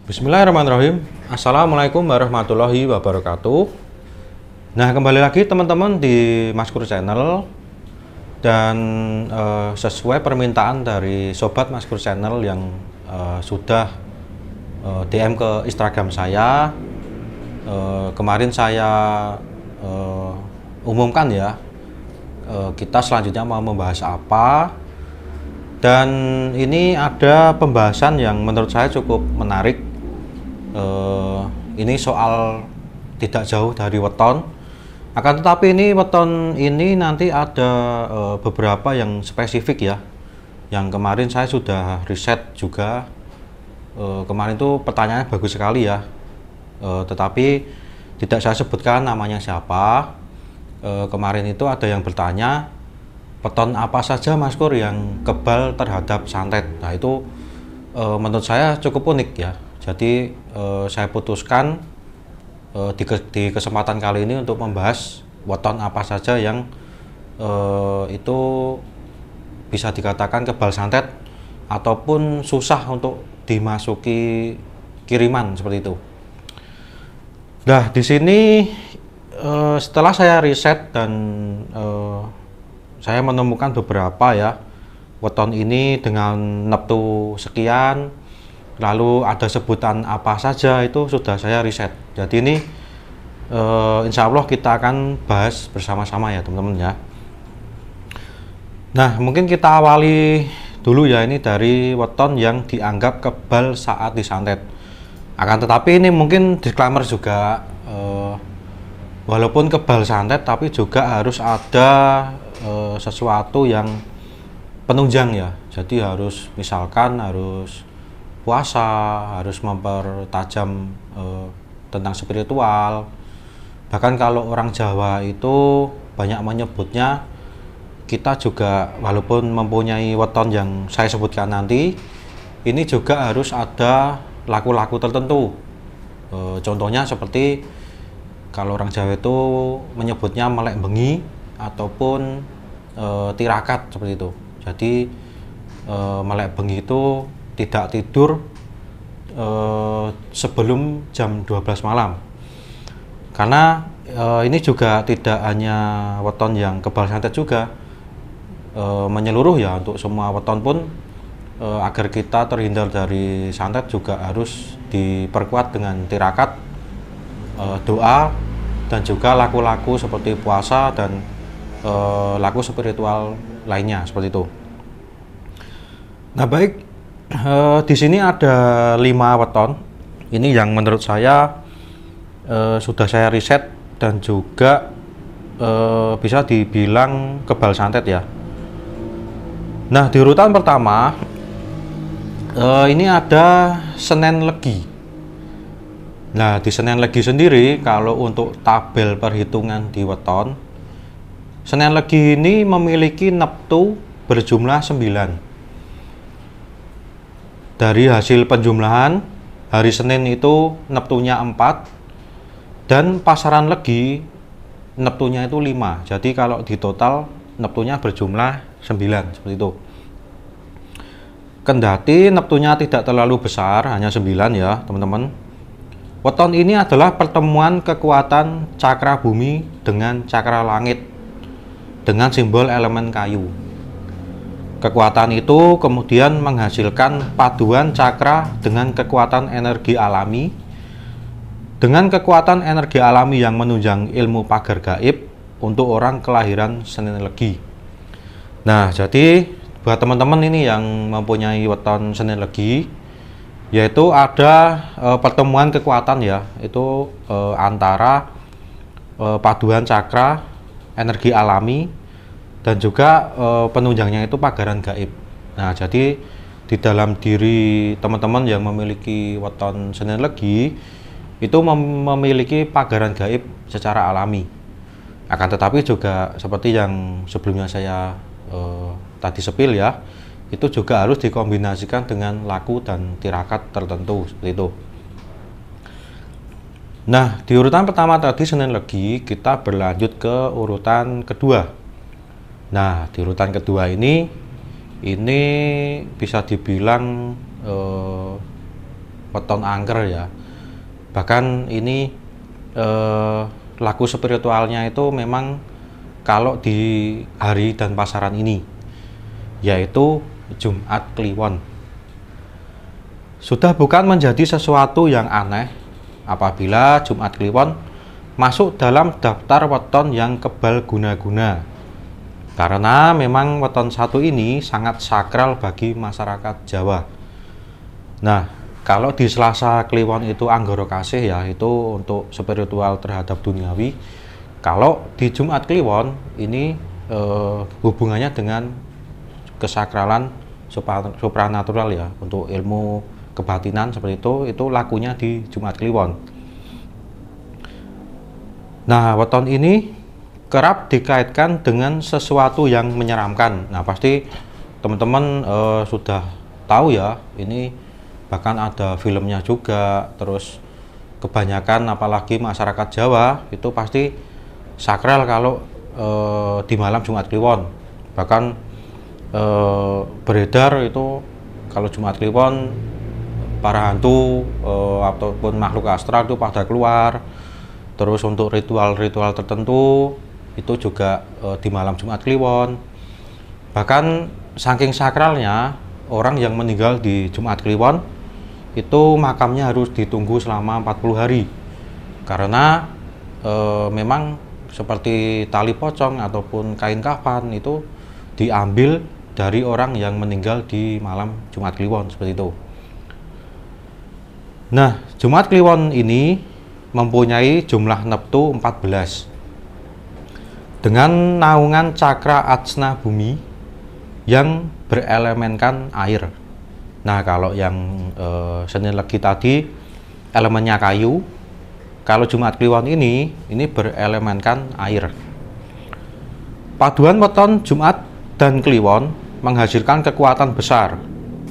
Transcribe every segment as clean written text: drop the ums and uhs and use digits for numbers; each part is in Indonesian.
Bismillahirrahmanirrahim. Assalamualaikum warahmatullahi wabarakatuh. Nah, kembali lagi teman-teman di Maskur Channel. Dan sesuai permintaan dari Sobat Maskur Channel yang sudah DM ke Instagram saya, kemarin saya umumkan ya, kita selanjutnya mau membahas apa. Dan ini ada pembahasan yang menurut saya cukup menarik. Ini soal tidak jauh dari weton, akan tetapi ini weton ini nanti ada beberapa yang spesifik ya, yang kemarin saya sudah riset juga. Kemarin tuh pertanyaannya bagus sekali ya, tetapi tidak saya sebutkan namanya siapa. Kemarin itu ada yang bertanya, weton apa saja Mas Kur yang kebal terhadap santet. Nah itu menurut saya cukup unik ya. Jadi saya putuskan di kesempatan kali ini untuk membahas weton apa saja yang itu bisa dikatakan kebal santet ataupun susah untuk dimasuki kiriman seperti itu. Nah di sini setelah saya riset dan saya menemukan beberapa ya weton ini dengan neptu sekian, lalu ada sebutan apa saja, itu sudah saya riset. Jadi ini insya Allah kita akan bahas bersama-sama ya teman-teman ya. Nah mungkin kita awali dulu ya, ini dari weton yang dianggap kebal saat disantet. Akan tetapi ini mungkin disclaimer juga, walaupun kebal santet tapi juga harus ada sesuatu yang penunjang ya. Jadi harus misalkan harus puasa, harus mempertajam tentang spiritual. Bahkan kalau orang Jawa itu banyak menyebutnya, kita juga walaupun mempunyai weton yang saya sebutkan nanti, ini juga harus ada laku-laku tertentu. Contohnya seperti kalau orang Jawa itu menyebutnya melek bengi ataupun tirakat seperti itu. Jadi melek bengi itu tidak tidur sebelum jam 12 malam. Karena ini juga tidak hanya weton yang kebal santet juga, menyeluruh ya, untuk semua weton pun agar kita terhindar dari santet juga harus diperkuat dengan tirakat, doa, dan juga laku-laku seperti puasa dan laku spiritual lainnya seperti itu. Nah baik, di sini ada 5 weton. Ini yang menurut saya sudah saya riset dan juga bisa dibilang kebal santet ya. Nah di urutan pertama ini ada Senen Legi. Nah di Senen Legi sendiri, kalau untuk tabel perhitungan di weton, Senen Legi ini memiliki neptu berjumlah 9. Dari hasil penjumlahan, hari Senin itu neptunya 4 dan pasaran Legi neptunya itu 5. Jadi kalau di total neptunya berjumlah 9 seperti itu. Kendati neptunya tidak terlalu besar, hanya 9 ya teman-teman. Weton ini adalah pertemuan kekuatan cakra bumi dengan cakra langit dengan simbol elemen kayu. Kekuatan itu kemudian menghasilkan paduan cakra dengan kekuatan energi alami, dengan kekuatan energi alami yang menunjang ilmu pagar gaib untuk orang kelahiran Senen Legi. Nah jadi buat teman-teman ini yang mempunyai weton Senen Legi, yaitu ada pertemuan kekuatan ya, itu antara paduan cakra, energi alami, dan juga penunjangnya itu pagaran gaib. Nah jadi di dalam diri teman-teman yang memiliki weton Senen Legi itu memiliki pagaran gaib secara alami. Akan tetapi juga seperti yang sebelumnya saya tadi sepil ya, itu juga harus dikombinasikan dengan laku dan tirakat tertentu seperti itu. Nah di urutan pertama tadi Senen Legi, kita berlanjut ke urutan kedua. Nah di urutan kedua ini bisa dibilang weton angker ya. Bahkan ini laku spiritualnya itu memang kalau di hari dan pasaran ini, yaitu Jumat Kliwon. Sudah bukan menjadi sesuatu yang aneh apabila Jumat Kliwon masuk dalam daftar weton yang kebal guna-guna. Karena memang weton satu ini sangat sakral bagi masyarakat Jawa. Nah, kalau di Selasa Kliwon itu Anggara Kasih ya, itu untuk spiritual terhadap duniawi. Kalau di Jumat Kliwon ini hubungannya dengan kesakralan supranatural ya, untuk ilmu kebatinan seperti itu lakunya di Jumat Kliwon. Nah, weton ini kerap dikaitkan dengan sesuatu yang menyeramkan. Nah, pasti teman-teman sudah tahu ya, ini bahkan ada filmnya juga. Terus kebanyakan apalagi masyarakat Jawa itu pasti sakral kalau di malam Jumat Kliwon. Bahkan beredar itu kalau Jumat Kliwon para hantu ataupun makhluk astral itu pada keluar. Terus untuk ritual-ritual tertentu itu juga di malam Jumat Kliwon. Bahkan saking sakralnya, orang yang meninggal di Jumat Kliwon itu makamnya harus ditunggu selama 40 hari. Karena memang seperti tali pocong ataupun kain kafan itu diambil dari orang yang meninggal di malam Jumat Kliwon seperti itu. Nah, Jumat Kliwon ini mempunyai jumlah neptu 14 dengan naungan cakra atsna bumi yang berelemenkan air. Nah, kalau yang Senin Legi tadi elemennya kayu, kalau Jumat Kliwon ini berelemenkan air. Paduan weton Jumat dan Kliwon menghasilkan kekuatan besar,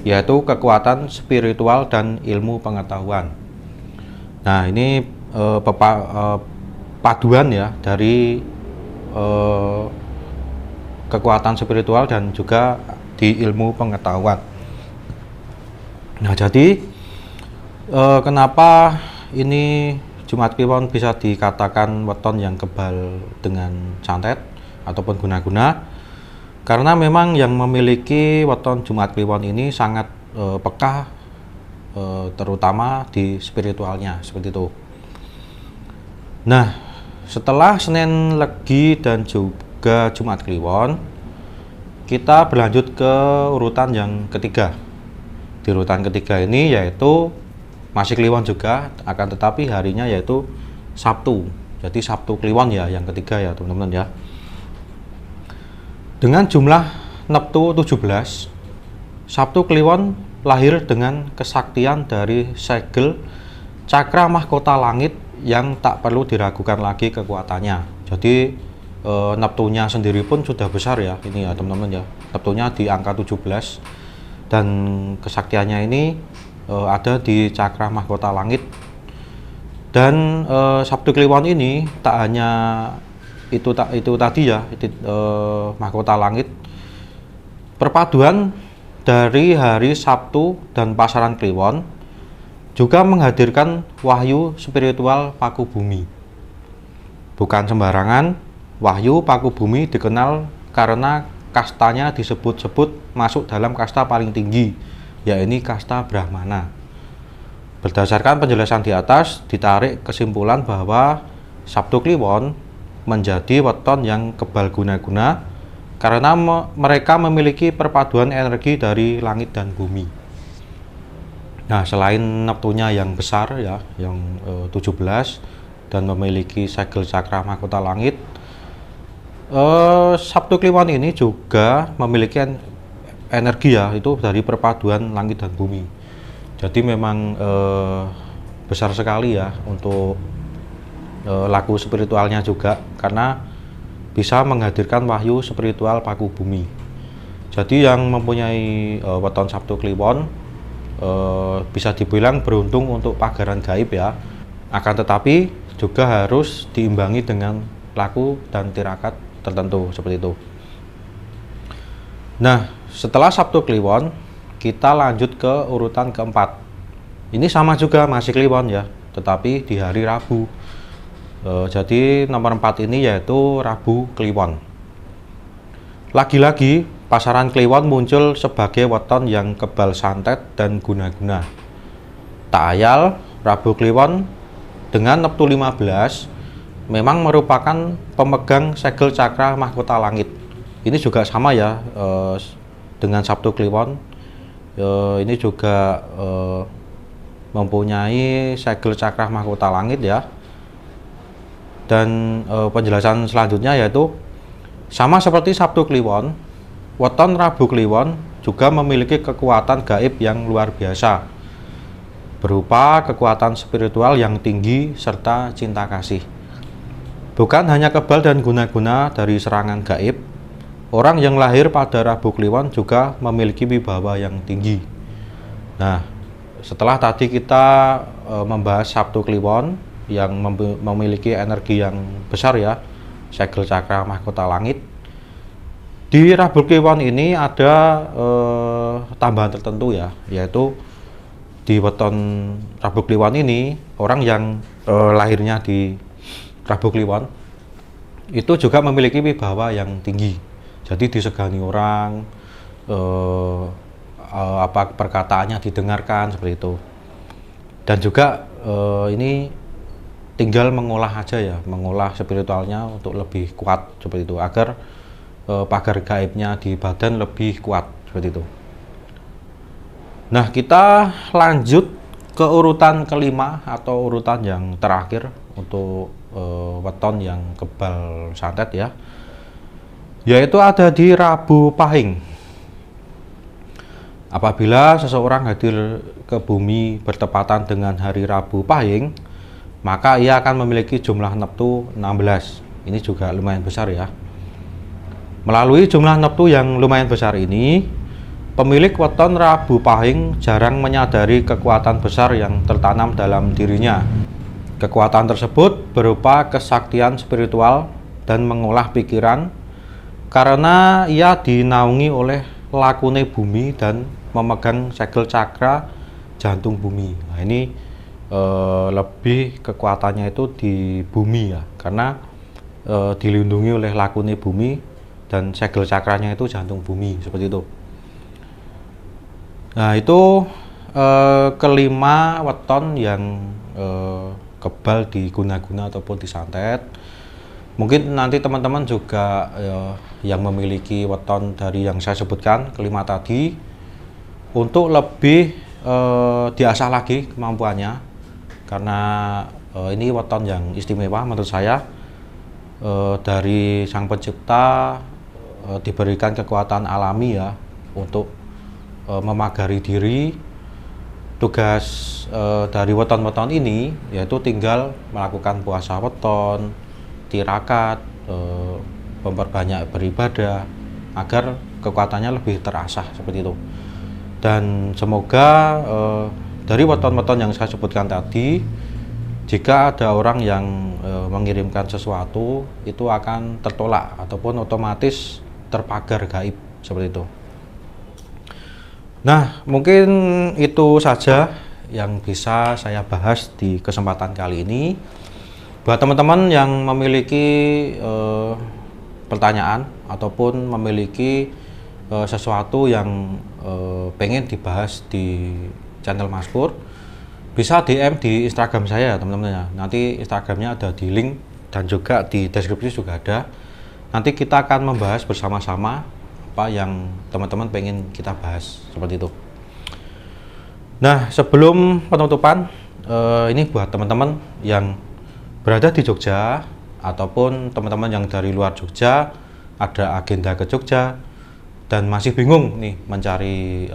yaitu kekuatan spiritual dan ilmu pengetahuan. Nah, ini paduan ya dari kekuatan spiritual dan juga di ilmu pengetahuan. Nah, jadi kenapa ini Jumat Kliwon bisa dikatakan weton yang kebal dengan santet ataupun guna-guna? Karena memang yang memiliki weton Jumat Kliwon ini sangat peka, terutama di spiritualnya seperti itu. Nah, setelah Senin Legi dan juga Jumat Kliwon, kita berlanjut ke urutan yang ketiga. Di urutan ketiga ini yaitu masih Kliwon juga, akan tetapi harinya yaitu Sabtu. Jadi Sabtu Kliwon ya yang ketiga ya teman-teman ya. Dengan jumlah neptu 17, Sabtu Kliwon lahir dengan kesaktian dari segel cakra mahkota langit yang tak perlu diragukan lagi kekuatannya. Jadi neptunya sendiri pun sudah besar ya ini ya teman-teman ya. Neptunya di angka 17 dan kesaktiannya ini ada di cakra mahkota langit. Dan Sabtu Kliwon ini tak hanya itu tadi ya, mahkota langit. Perpaduan dari hari Sabtu dan pasaran Kliwon juga menghadirkan wahyu spiritual paku bumi. Bukan sembarangan, wahyu paku bumi dikenal karena kastanya disebut-sebut masuk dalam kasta paling tinggi, yaitu kasta Brahmana. Berdasarkan penjelasan di atas, ditarik kesimpulan bahwa Sabtu Kliwon menjadi weton yang kebal guna-guna karena mereka memiliki perpaduan energi dari langit dan bumi. Nah, selain neptunya yang besar ya, yang 17 dan memiliki segel cakra mahkota langit, Sabtu Kliwon ini juga memiliki energi ya, itu dari perpaduan langit dan bumi. Jadi memang besar sekali ya untuk laku spiritualnya juga, karena bisa menghadirkan wahyu spiritual paku bumi. Jadi yang mempunyai weton Sabtu Kliwon bisa dibilang beruntung untuk pagaran gaib ya. Akan tetapi juga harus diimbangi dengan laku dan tirakat tertentu seperti itu. Nah, setelah Sabtu Kliwon, kita lanjut ke urutan keempat, Ini sama juga masih Kliwon ya, tetapi di hari Rabu. Jadi nomor 4 ini yaitu Rabu Kliwon. Lagi-lagi pasaran Kliwon muncul sebagai weton yang kebal santet dan guna-guna. Tak ayal, Rabu Kliwon dengan Neptu 15 memang merupakan pemegang segel cakra mahkota langit. Ini juga sama ya dengan Sabtu Kliwon. Ini juga mempunyai segel cakra mahkota langit ya. Dan penjelasan selanjutnya yaitu sama seperti Sabtu Kliwon, weton Rabu Kliwon juga memiliki kekuatan gaib yang luar biasa, berupa kekuatan spiritual yang tinggi serta cinta kasih. Bukan hanya kebal dan guna-guna dari serangan gaib, orang yang lahir pada Rabu Kliwon juga memiliki wibawa yang tinggi. Nah, setelah tadi kita membahas Sabtu Kliwon yang memiliki energi yang besar ya, segel cakra mahkota langit, di Rabu Kliwon ini ada tambahan tertentu ya, yaitu di weton Rabu Kliwon ini orang yang lahirnya di Rabu Kliwon itu juga memiliki wibawa yang tinggi, jadi disegani orang, apa perkataannya didengarkan seperti itu. Dan juga ini tinggal mengolah aja ya, mengolah spiritualnya untuk lebih kuat seperti itu, agar pagar gaibnya di badan lebih kuat seperti itu. Nah, kita lanjut ke urutan kelima atau urutan yang terakhir untuk weton yang kebal santet ya, yaitu ada di Rabu Pahing. Apabila seseorang hadir ke bumi bertepatan dengan hari Rabu Pahing, maka ia akan memiliki jumlah Neptu 16. Ini juga lumayan besar ya. Melalui jumlah Neptu yang lumayan besar ini, pemilik weton Rabu Pahing jarang menyadari kekuatan besar yang tertanam dalam dirinya. Kekuatan tersebut berupa kesaktian spiritual dan mengolah pikiran, karena ia dinaungi oleh lakune bumi dan memegang segel cakra jantung bumi. Nah, ini lebih kekuatannya itu di bumi ya, karena dilindungi oleh lakune bumi dan segel cakranya itu jantung bumi seperti itu. Nah, itu kelima weton yang kebal di guna-guna ataupun disantet. Mungkin nanti teman-teman juga yang memiliki weton dari yang saya sebutkan kelima tadi, untuk lebih diasah lagi kemampuannya, karena ini weton yang istimewa menurut saya. Dari Sang Pencipta diberikan kekuatan alami ya untuk memagari diri. Tugas dari weton-weton ini yaitu tinggal melakukan puasa weton, tirakat, memperbanyak beribadah agar kekuatannya lebih terasah seperti itu. Dan semoga dari weton-weton yang saya sebutkan tadi, jika ada orang yang mengirimkan sesuatu, itu akan tertolak ataupun otomatis terpagar gaib seperti itu. Nah, mungkin itu saja yang bisa saya bahas di kesempatan kali ini. Buat teman-teman yang memiliki pertanyaan ataupun memiliki sesuatu yang pengen dibahas di channel Mas Pur, bisa DM di Instagram saya teman-teman ya. Nanti Instagramnya ada di link dan juga di deskripsi juga ada. Nanti kita akan membahas bersama-sama apa yang teman-teman pengen kita bahas seperti itu. Nah, sebelum penutupan, ini buat teman-teman yang berada di Jogja ataupun teman-teman yang dari luar Jogja, ada agenda ke Jogja dan masih bingung nih mencari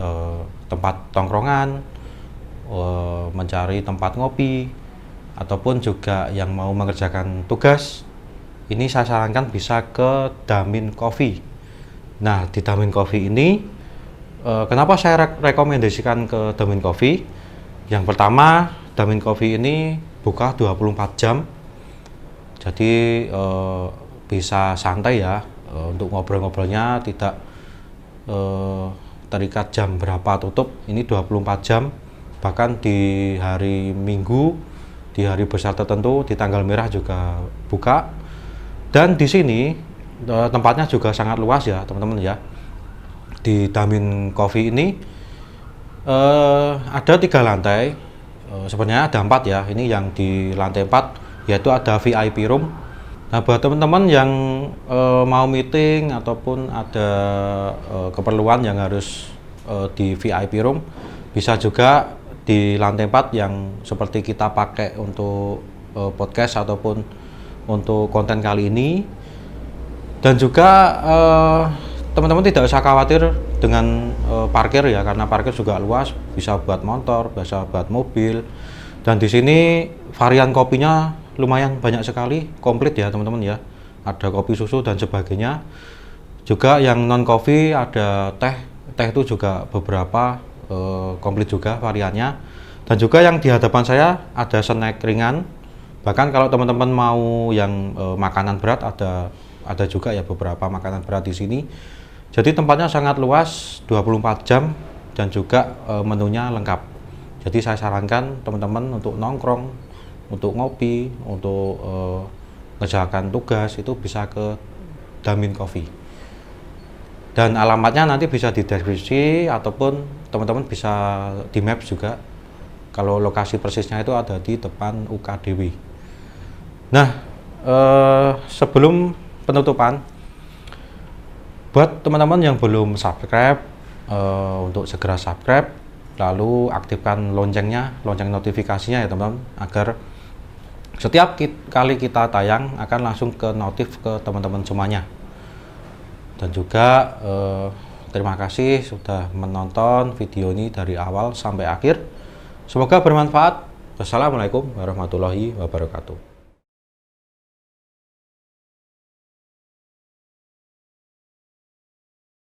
tempat tongkrongan, mencari tempat ngopi, ataupun juga yang mau mengerjakan tugas, ini saya sarankan bisa ke Damin Coffee. Nah, di Damin Coffee ini, kenapa saya rekomendasikan ke Damin Coffee? Yang pertama, Damin Coffee ini buka 24 jam, jadi bisa santai ya, untuk ngobrol-ngobrolnya tidak terikat jam berapa tutup. Ini 24 jam Bahkan di hari Minggu, di hari besar tertentu, di tanggal merah juga buka. Dan di sini tempatnya juga sangat luas ya teman-teman ya. Di Damin Coffee ini ada 3 lantai. Sebenarnya ada 4 ya. Ini yang di lantai 4 yaitu ada VIP room. Nah, buat teman-teman yang mau meeting ataupun ada keperluan yang harus di VIP room, bisa juga di lantai 4 yang seperti kita pakai untuk podcast ataupun untuk konten kali ini. Dan juga teman-teman tidak usah khawatir dengan parkir ya, karena parkir juga luas, bisa buat motor, bisa buat mobil. Dan di sini varian kopinya lumayan banyak sekali, komplit ya teman-teman ya. Ada kopi susu dan sebagainya. Juga yang non coffee ada teh itu juga beberapa komplit juga variannya. Dan juga yang di hadapan saya ada snack ringan. Bahkan kalau teman-teman mau yang makanan berat ada juga ya beberapa makanan berat di sini. Jadi tempatnya sangat luas, 24 jam dan juga menunya lengkap. Jadi saya sarankan teman-teman untuk nongkrong, untuk ngopi, untuk ngerjakan tugas itu bisa ke Damin Coffee. Dan alamatnya nanti bisa di deskripsi ataupun teman-teman bisa di Maps juga. Kalau lokasi persisnya itu ada di depan UKDW. Nah, sebelum penutupan, buat teman-teman yang belum subscribe, untuk segera subscribe, lalu aktifkan loncengnya, lonceng notifikasinya ya teman-teman, agar setiap kali kita tayang akan langsung ke notif ke teman-teman semuanya. Dan juga terima kasih sudah menonton video ini dari awal sampai akhir. Semoga bermanfaat. Wassalamualaikum warahmatullahi wabarakatuh.